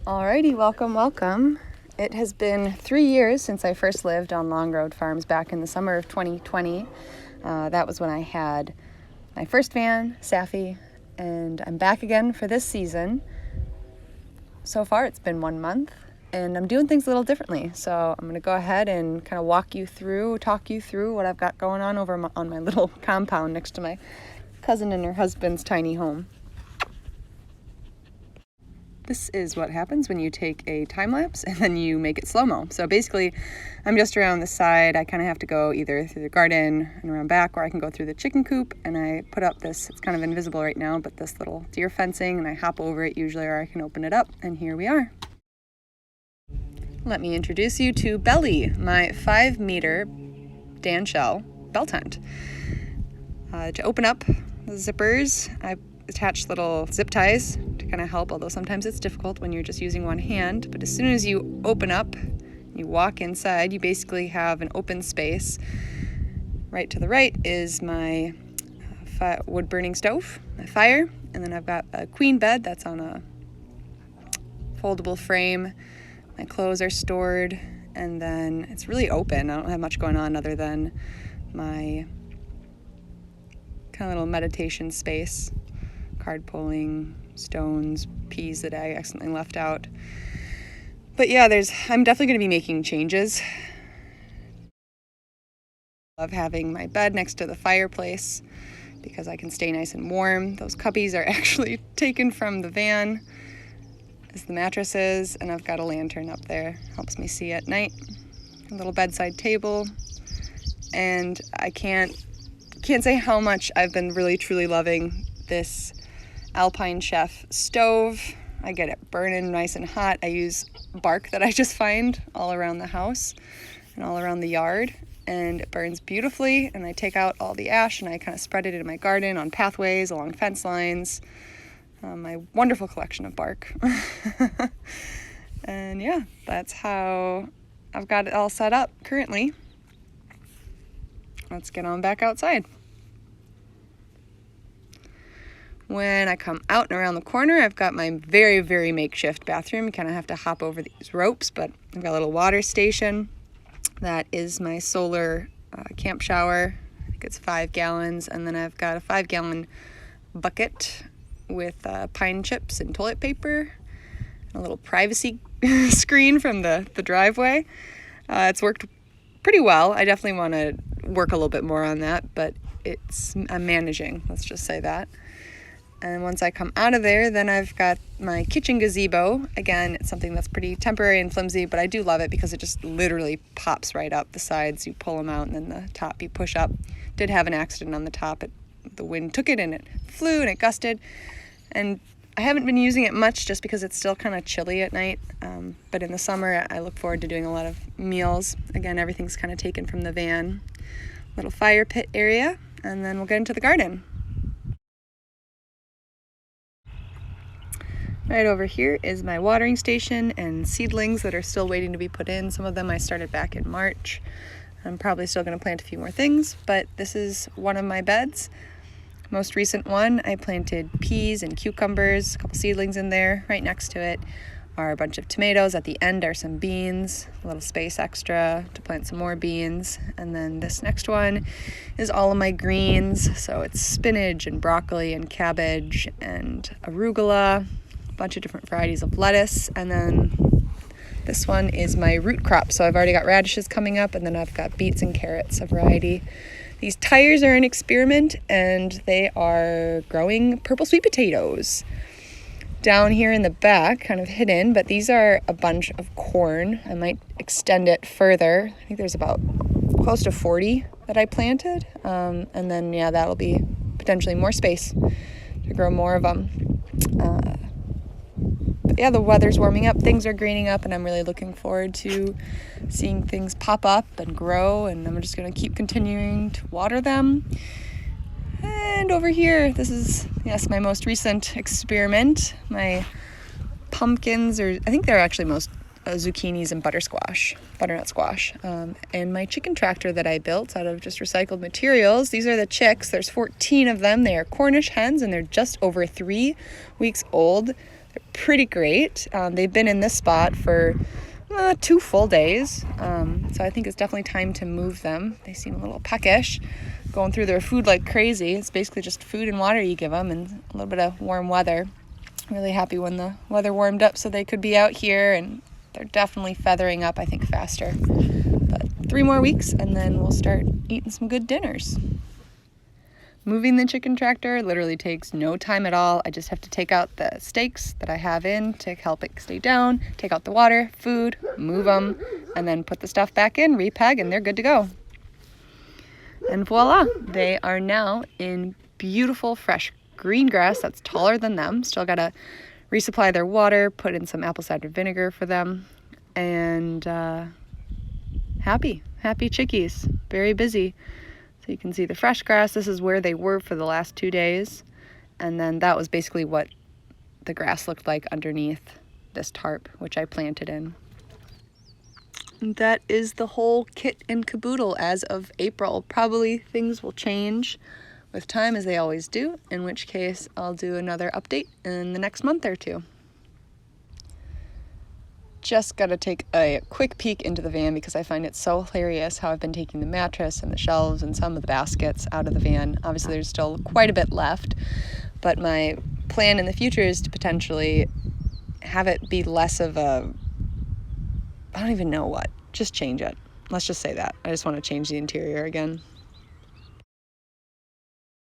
Alrighty, welcome. It has been 3 years since I first lived on Long Road Farms back in the summer of 2020. That was when I had my first van, Safi, and I'm back again for this season. So far it's been 1 month and I'm doing things a little differently. So I'm going to go ahead and kind of talk you through what I've got going on over on my little compound next to my cousin and her husband's tiny home. This is what happens when you take a time lapse and then you make it slow-mo. So basically, I'm just around the side. I kind of have to go either through the garden and around back, or I can go through the chicken coop, and I put up this, it's kind of invisible right now, but this little deer fencing, and I hop over it usually, or I can open it up, and here we are. Let me introduce you to Belly, my 5-meter Dan shell bell tent. To open up the zippers, I attach little zip ties to kind of help, although sometimes it's difficult when you're just using one hand. But as soon as you open up, you walk inside, you basically have an open space. Right to the right is my wood burning stove, my fire, and then I've got a queen bed that's on a foldable frame. My clothes are stored, and then it's really open. I don't have much going on other than my kind of little meditation space. Card pulling, stones, peas that I accidentally left out. But yeah, I'm definitely going to be making changes. I love having my bed next to the fireplace because I can stay nice and warm. Those cubbies are actually taken from the van as the mattresses, and I've got a lantern up there. Helps me see at night. A little bedside table. And I can't say how much I've been really truly loving this Alpine Chef stove. I get it burning nice and hot. I use bark that I just find all around the house and all around the yard, and it burns beautifully, and I take out all the ash and I kind of spread it in my garden on pathways, along fence lines. My wonderful collection of bark. And yeah, that's how I've got it all set up currently. Let's get on back outside. When I come out and around the corner, I've got my very, very makeshift bathroom. You kind of have to hop over these ropes, but I've got a little water station. That is my solar camp shower. I think it's 5 gallons. And then I've got a 5-gallon bucket with pine chips and toilet paper. A little privacy screen from the driveway. It's worked pretty well. I definitely want to work a little bit more on that, but I'm managing, let's just say that. And once I come out of there, then I've got my kitchen gazebo. Again, it's something that's pretty temporary and flimsy, but I do love it because it just literally pops right up. The sides, you pull them out, and then the top you push up. Did have an accident on the top. The wind took it, and it flew, and it gusted. And I haven't been using it much just because it's still kind of chilly at night. But in the summer, I look forward to doing a lot of meals. Again, everything's kind of taken from the van. Little fire pit area, and then we'll get into the garden. Right over here is my watering station and seedlings that are still waiting to be put in. Some of them I started back in March. I'm probably still going to plant a few more things, but this is one of my beds. Most recent one, I planted peas and cucumbers, a couple seedlings in there. Right next to it are a bunch of tomatoes. At the end are some beans, a little space extra to plant some more beans. And then this next one is all of my greens. So it's spinach and broccoli and cabbage and arugula, a bunch of different varieties of lettuce. And then this one is my root crop. So I've already got radishes coming up, and then I've got beets and carrots, a variety. These tires are an experiment, and they are growing purple sweet potatoes. Down here in the back, kind of hidden, but these are a bunch of corn. I might extend it further. I think there's about close to 40 that I planted. And then, yeah, that'll be potentially more space to grow more of them. But yeah, the weather's warming up, things are greening up, and I'm really looking forward to seeing things pop up and grow, and I'm just going to keep continuing to water them. And over here, this is, yes, my most recent experiment. My pumpkins, or I think they're actually most zucchinis and butternut squash. And my chicken tractor that I built out of just recycled materials. These are the chicks. There's 14 of them. They are Cornish hens, and they're just over 3 weeks old. They're pretty great. They've been in this spot for 2 full days, so I think it's definitely time to move them. They seem a little peckish, going through their food like crazy. It's basically just food and water you give them and a little bit of warm weather. Really happy when the weather warmed up so they could be out here, and they're definitely feathering up, I think, faster. But 3 more weeks and then we'll start eating some good dinners. Moving the chicken tractor literally takes no time at all. I just have to take out the stakes that I have in to help it stay down, take out the water, food, move them, and then put the stuff back in, repeg, and they're good to go. And voila, they are now in beautiful fresh green grass that's taller than them. Still gotta resupply their water, put in some apple cider vinegar for them, and happy chickies, very busy. So you can see the fresh grass. This is where they were for the last 2 days. And then that was basically what the grass looked like underneath this tarp, which I planted in. And that is the whole kit and caboodle as of April. Probably things will change with time, as they always do, in which case I'll do another update in the next month or 2. Just got to take a quick peek into the van because I find it so hilarious how I've been taking the mattress and the shelves and some of the baskets out of the van. Obviously, there's still quite a bit left, but my plan in the future is to potentially have it be less of a, I don't even know what, just change it. Let's just say that. I just want to change the interior again.